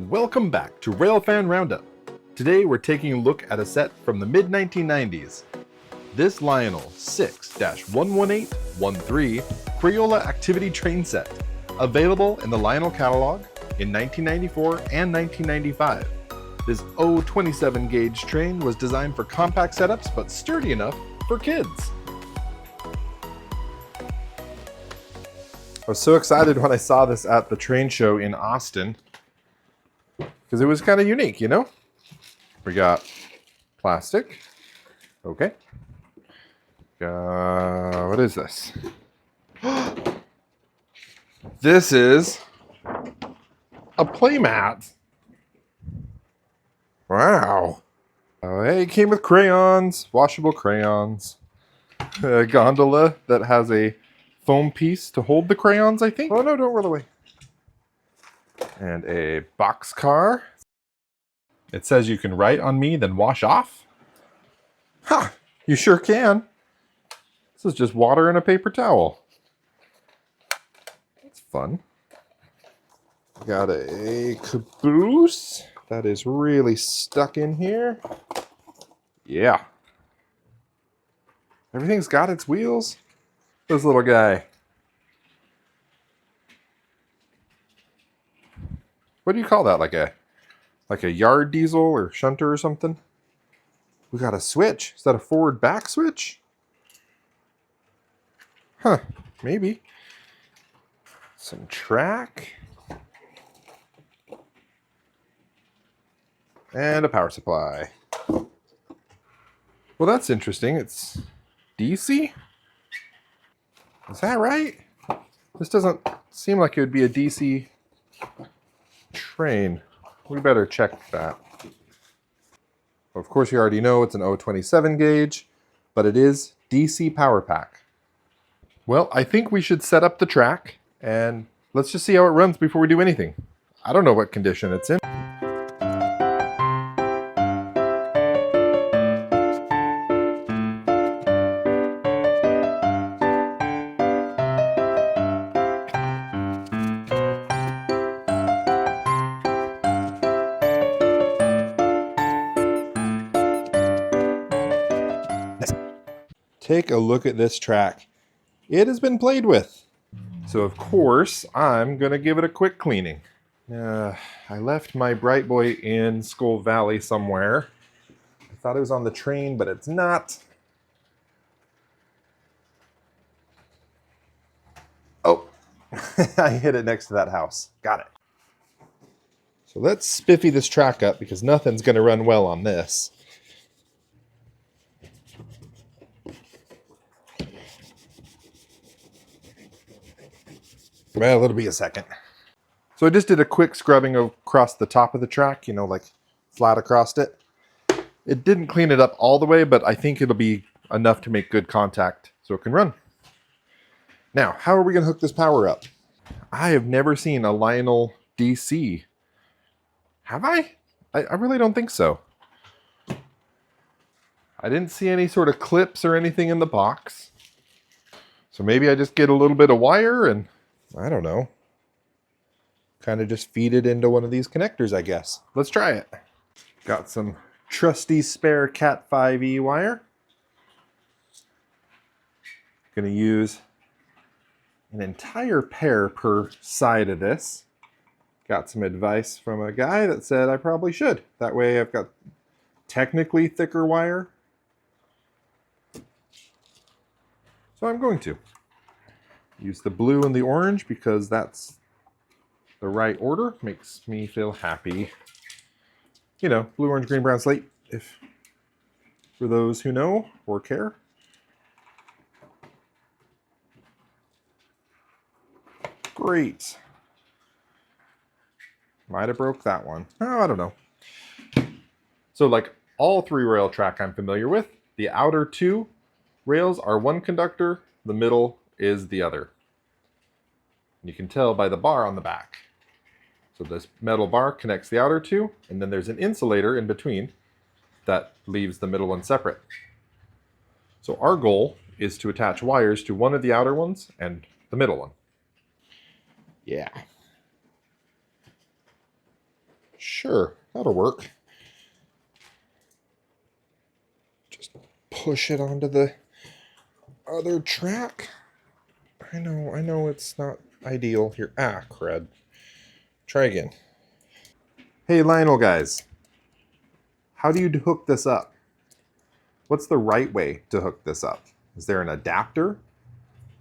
and welcome back to RailFanRoundUp. Today we're taking a look at a set from the mid-1990s. This Lionel 6-11813 Crayola Activity Train Set, available in the Lionel catalog in 1994 and 1995. This O27 Gauge train was designed for compact setups but sturdy enough for kids. I was so excited when I saw this at the train show in Austin because it was kind of unique, you know? We got plastic. Okay. What is this? This is a playmat. Wow. Hey, it came with crayons, washable crayons, a gondola that has a foam piece to hold the crayons, I think. Oh no, don't roll away. And a boxcar. It says you can write on me, then wash off. Ha! You sure can. This is just water and a paper towel. That's fun. Got a caboose that is really stuck in here. Yeah. Everything's got its wheels. This little guy. What do you call that? Like a yard diesel or shunter or something? We got a switch. Is that a forward back switch? Huh, maybe. Some track. And a power supply. Well, that's interesting. It's DC? Is that right? This doesn't seem like it would be a DC train. We better check that. Well, of course, you already know it's an O27 gauge, but it is DC power pack. Well, I think we should set up the track and let's just see how it runs before we do anything. I don't know what condition it's in. Take a look at this track. It has been played with. So of course, I'm gonna give it a quick cleaning. I left my Bright Boy in Skull Valley somewhere. I thought it was on the train, but it's not. Oh, I hit it next to that house. Got it. So let's spiffy this track up because nothing's gonna run well on this. Well, it'll be a second. So I just did a quick scrubbing across the top of the track, you know, like flat across it. It didn't clean it up all the way, but I think it'll be enough to make good contact so it can run. Now, how are we gonna hook this power up? I have never seen a Lionel DC. Have I? I really don't think so. I didn't see any sort of clips or anything in the box. So maybe I just get a little bit of wire and I don't know. Kind of just feed it into one of these connectors, I guess. Let's try it. Got some trusty spare Cat 5e wire. Gonna use an entire pair per side of this. Got some advice from a guy that said I probably should. That way I've got technically thicker wire. So I'm going to. Use the blue and the orange because that's the right order. Makes me feel happy. You know, blue, orange, green, brown, slate, if for those who know or care. Great. Might have broke that one. Oh, I don't know. So like all three rail track I'm familiar with, the outer two rails are one conductor, the middle is the other. You can tell by the bar on the back. So this metal bar connects the outer two, and then there's an insulator in between that leaves the middle one separate. So our goal is to attach wires to one of the outer ones and the middle one. Yeah. Sure, that'll work. Just push it onto the other track. I know it's not ideal here. Ah, crud. Try again. Hey, Lionel guys. How do you hook this up? What's the right way to hook this up? Is there an adapter?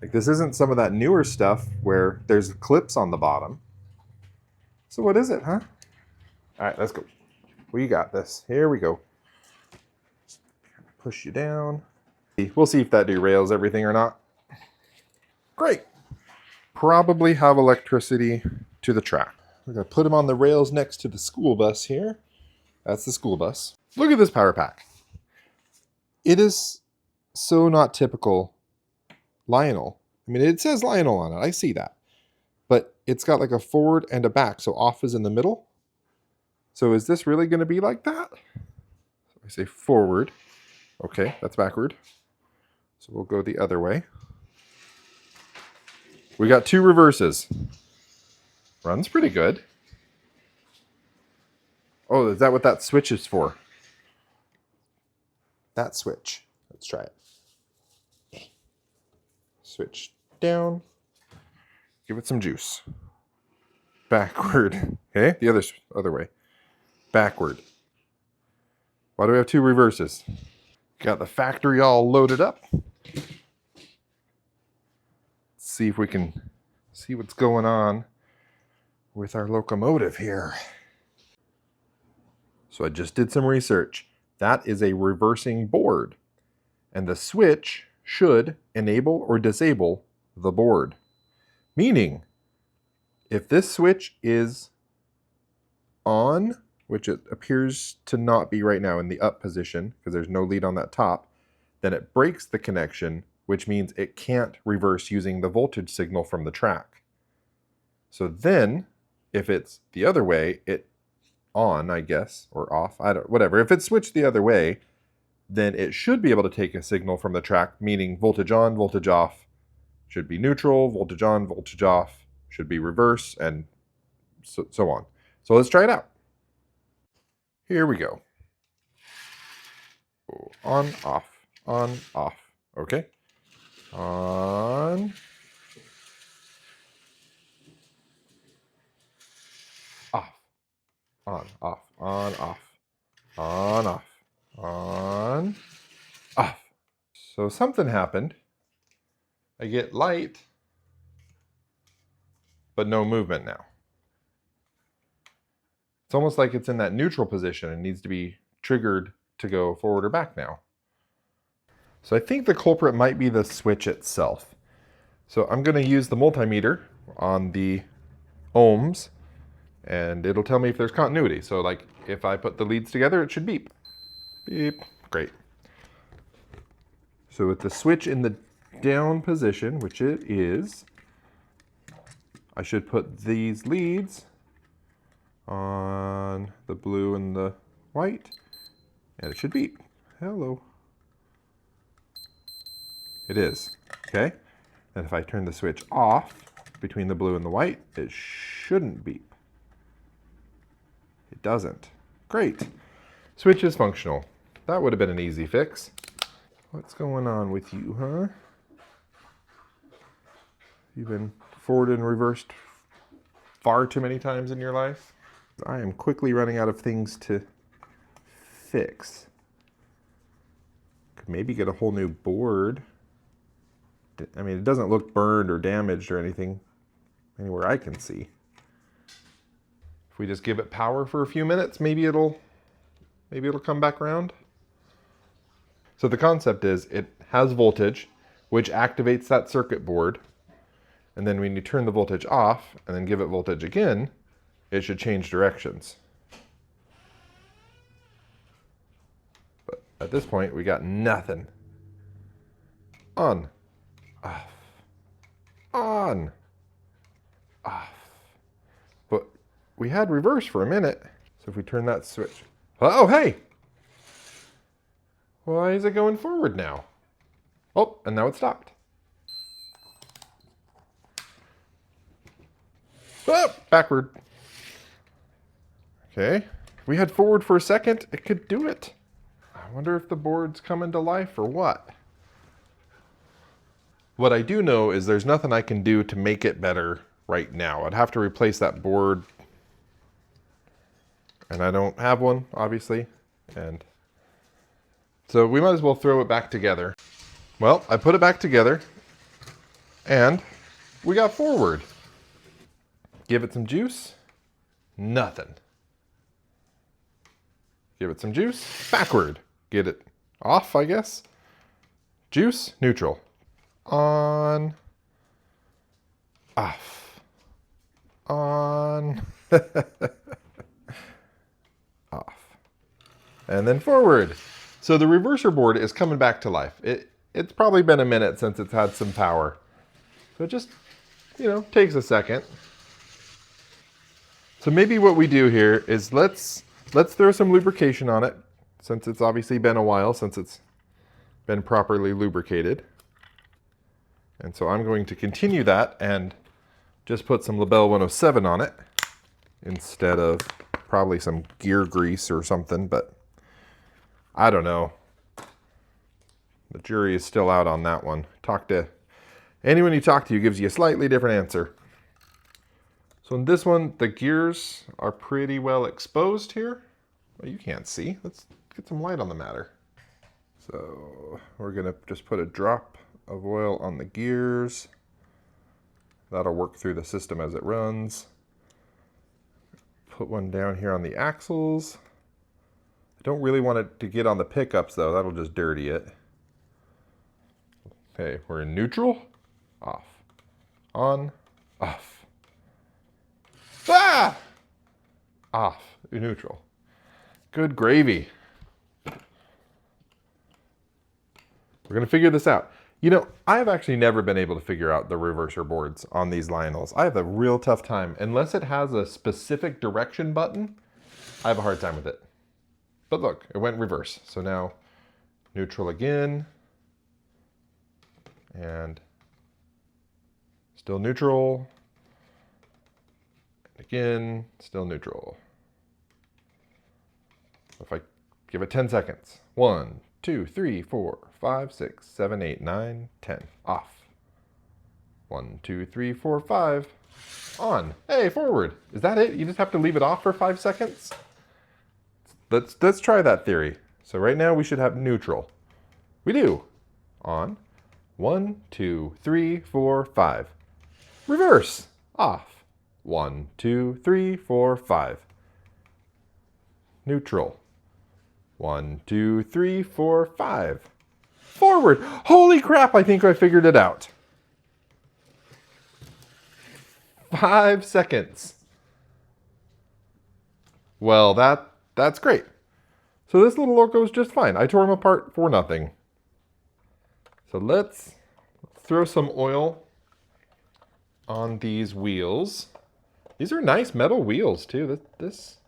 Like, this isn't some of that newer stuff where there's clips on the bottom. So what is it, huh? All right, let's go. We got this. Here we go. Push you down. We'll see if that derails everything or not. Great. Probably have electricity to the track. We're going to put them on the rails next to the school bus here. That's the school bus. Look at this power pack. It is so not typical Lionel. I mean, it says Lionel on it. I see that. But it's got like a forward and a back, so off is in the middle. So is this really going to be like that? So I say forward. Okay, that's backward. So we'll go the other way. We got 2 reverses. Runs pretty good. Oh, is that what that switch is for? That switch. Let's try it. Switch down. Give it some juice. Backward. Okay, the other way. Backward. Why do we have 2 reverses? Got the factory all loaded up. Let's see if we can see what's going on with our locomotive here. So I just did some research. That is a reversing board. And the switch should enable or disable the board. Meaning, if this switch is on, which it appears to not be right now in the up position, because there's no lead on that top, then it breaks the connection, which means it can't reverse using the voltage signal from the track. So then, if it's the other way, it on, I guess, or off, whatever. If it's switched the other way, then it should be able to take a signal from the track, meaning voltage on, voltage off should be neutral, voltage on, voltage off should be reverse, and so on. So let's try it out. Here we go. On, off, on, off. Okay. On, off, on, off, on, off, on, off, on, off. So something happened. I get light, but no movement now. It's almost like it's in that neutral position and needs to be triggered to go forward or back now. So I think the culprit might be the switch itself. So I'm going to use the multimeter on the ohms, and it'll tell me if there's continuity. So like if I put the leads together, it should beep. Beep. Great. So with the switch in the down position, which it is, I should put these leads on the blue and the white, and it should beep. Hello. It is. Okay. And if I turn the switch off between the blue and the white, it shouldn't beep. It doesn't. Great. Switch is functional. That would have been an easy fix. What's going on with you, huh? You've been forward and reversed far too many times in your life. I am quickly running out of things to fix. Could maybe get a whole new board. I mean, it doesn't look burned or damaged or anything anywhere I can see. If we just give it power for a few minutes, maybe it'll come back around. So the concept is it has voltage, which activates that circuit board. And then when you turn the voltage off and then give it voltage again, it should change directions. But at this point, we got nothing. On. Off. On. Off. But we had reverse for a minute. So if we turn that switch. Oh, hey! Why is it going forward now? Oh, and now it stopped. Oh, backward. Okay, if we head forward for a second, it could do it. I wonder if the board's coming to life or what. What I do know is there's nothing I can do to make it better right now. I'd have to replace that board, and I don't have one, obviously, and so we might as well throw it back together. Well, I put it back together, and we got forward. Give it some juice, nothing. Give it some juice, backward. Get it off, I guess. Juice, neutral. On, off, on, off, and then forward. So the reverser board is coming back to life. It's probably been a minute since it's had some power. So it just, takes a second. So maybe what we do here is let's throw some lubrication on it, since it's obviously been a while since it's been properly lubricated. And so I'm going to continue that and just put some Labelle 107 on it instead of probably some gear grease or something, but I don't know. The jury is still out on that one. Anyone you talk to gives you a slightly different answer. So in this one, the gears are pretty well exposed here. Well, you can't see. Let's get some light on the matter. So we're gonna just put a drop of oil on the gears. That'll work through the system as it runs. Put one down here on the axles. I don't really want it to get on the pickups though, that'll just dirty it. Okay, we're in neutral, off, on, off. Ah! Off, neutral. Good gravy. We're gonna figure this out. I've actually never been able to figure out the reverser boards on these Lionels. I have a real tough time. Unless it has a specific direction button, I have a hard time with it. But look, it went reverse. So now neutral again. And still neutral. And again, still neutral. If I give it 10 seconds. 1, 2, 3, 4, 5, 6, 7, 8, 9, 10. Off. 1, 2, 3, 4, 5. On. Hey, forward. Is that it? You just have to leave it off for 5 seconds? Let's try that theory. So right now we should have neutral. We do. On. 1, 2, 3, 4, 5. Reverse. Off. 1, 2, 3, 4, 5. Neutral. 1, 2, 3, 4, 5. Forward. Holy crap, I think I figured it out. 5 seconds. Well, that's great. So this little loco is just fine. I tore him apart for nothing. So let's throw some oil on these wheels. These are nice metal wheels too. This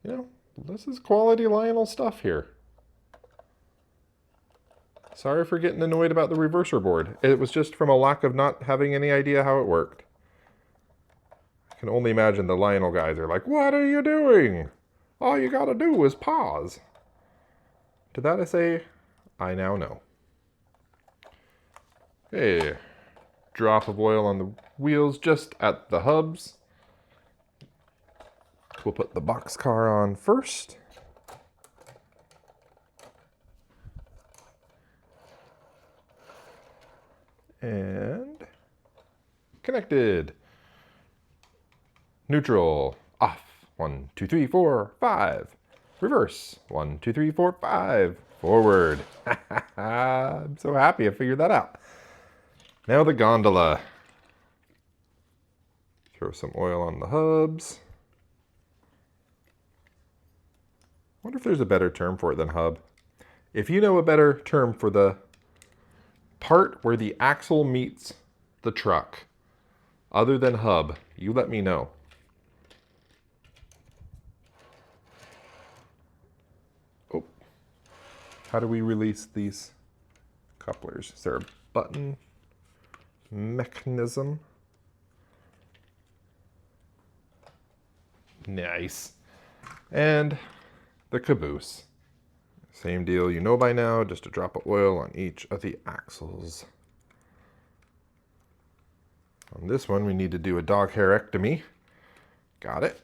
is quality Lionel stuff here. Sorry for getting annoyed about the reverser board. It was just from a lack of not having any idea how it worked. I can only imagine the Lionel guys are like, what are you doing? All you gotta do is pause. To that I say, I now know. Okay, drop of oil on the wheels just at the hubs. We'll put the boxcar on first. And connected. Neutral. Off. 1, 2, 3, 4, 5. Reverse. 1, 2, 3, 4, 5. Forward. I'm so happy I figured that out. Now the gondola. Throw some oil on the hubs. I wonder if there's a better term for it than hub. If you know a better term for the part where the axle meets the truck, other than hub, you let me know. Oh, how do we release these couplers? Is there a button mechanism? Nice. And the caboose. Same deal you know by now, just a drop of oil on each of the axles. On this one, we need to do a dog hairectomy. Got it.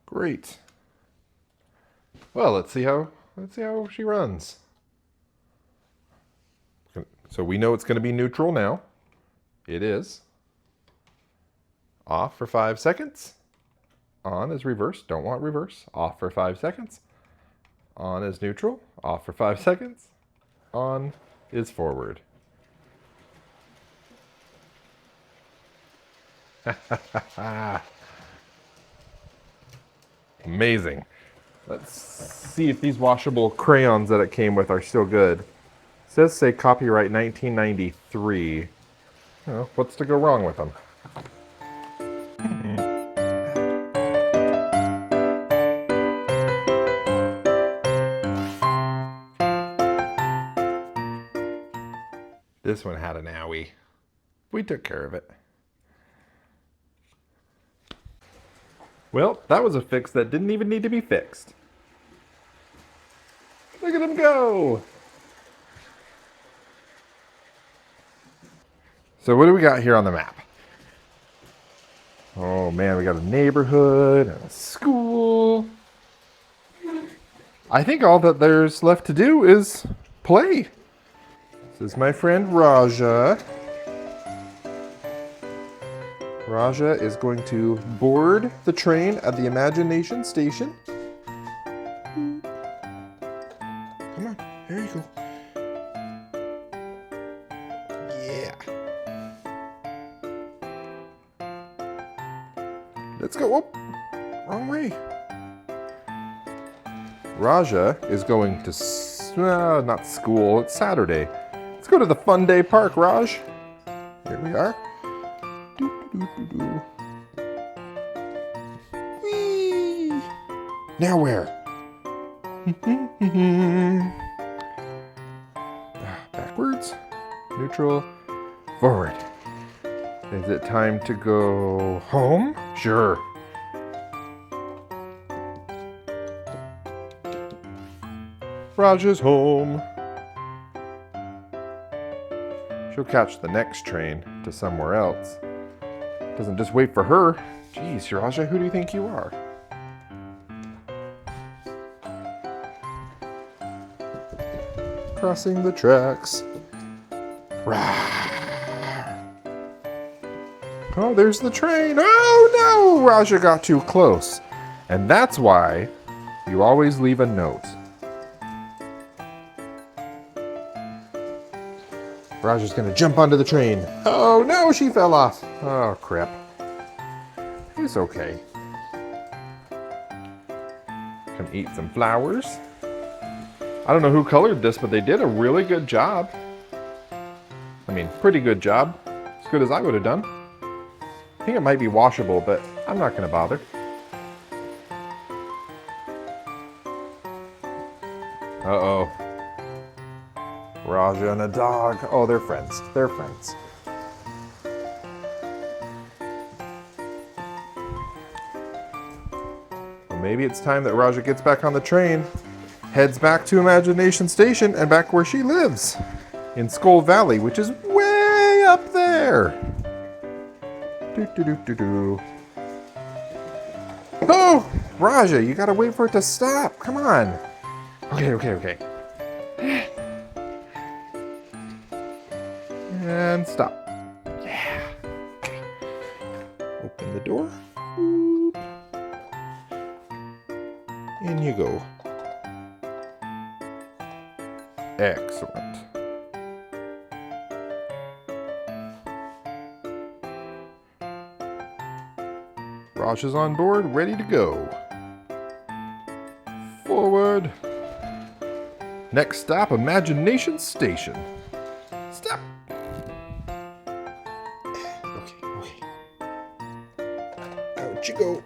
Great. Well, let's see how she runs. So we know it's going to be neutral now. It is. Off for 5 seconds. On is reverse. Don't want reverse. Off for 5 seconds. On is neutral. Off for 5 seconds. On is forward. Amazing. Let's see if these washable crayons that it came with are still good. It says say copyright 1993. Oh, what's to go wrong with them? This one had an owie. We took care of it. Well, that was a fix that didn't even need to be fixed. Look at him go! So what do we got here on the map? Oh man, we got a neighborhood and a school. I think all that there's left to do is play. This is my friend Raja. Raja is going to board the train at the Imagination Station. Come on, there you go. Yeah. Let's go. Oh, wrong way. Raja is going to, not school, it's Saturday. Let's go to the Fun Day Park, Raj. Here we are. Whee! Now where? Backwards, neutral, forward. Is it time to go home? Sure. Raja's home. She'll catch the next train to somewhere else. Doesn't just wait for her. Geez, Raja, who do you think you are? Crossing the tracks. Oh, there's the train. Oh no! Raja got too close. And that's why you always leave a note. Raja's gonna jump onto the train. Oh no, she fell off. Oh crap. It's okay. Come eat some flowers. I don't know who colored this, but they did a really good job. I mean, pretty good job. As good as I would have done. I think it might be washable, but I'm not gonna bother. Uh-oh. Raja and a dog. Oh, they're friends. They're friends. Well, maybe it's time that Raja gets back on the train, heads back to Imagination Station, and back where she lives. In Skull Valley, which is way up there. Do-do-do-do-do. Oh! Raja, you gotta wait for it to stop. Come on. Okay. And stop. Yeah. Open the door. Boop. In you go. Excellent. Raj is on board, ready to go. Forward. Next stop, Imagination Station. Stop. Okay. Out you go.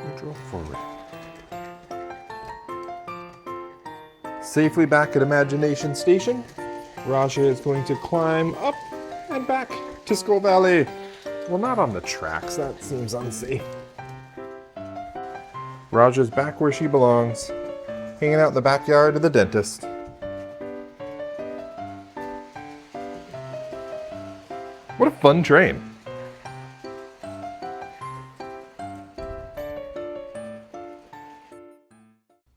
Neutral, forward. Safely back at Imagination Station, Raja is going to climb up and back to Skull Valley. Well, not on the tracks, that seems unsafe. Raja's back where she belongs, hanging out in the backyard of the dentist. What a fun train.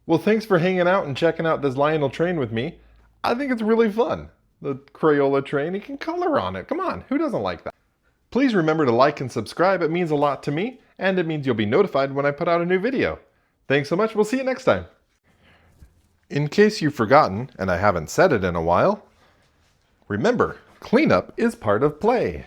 Well, thanks for hanging out and checking out this Lionel train with me. I think it's really fun. The Crayola train, you can color on it. Come on, who doesn't like that? Please remember to like and subscribe. It means a lot to me, and it means you'll be notified when I put out a new video. Thanks so much. We'll see you next time. In case you've forgotten, and I haven't said it in a while, remember, cleanup is part of play.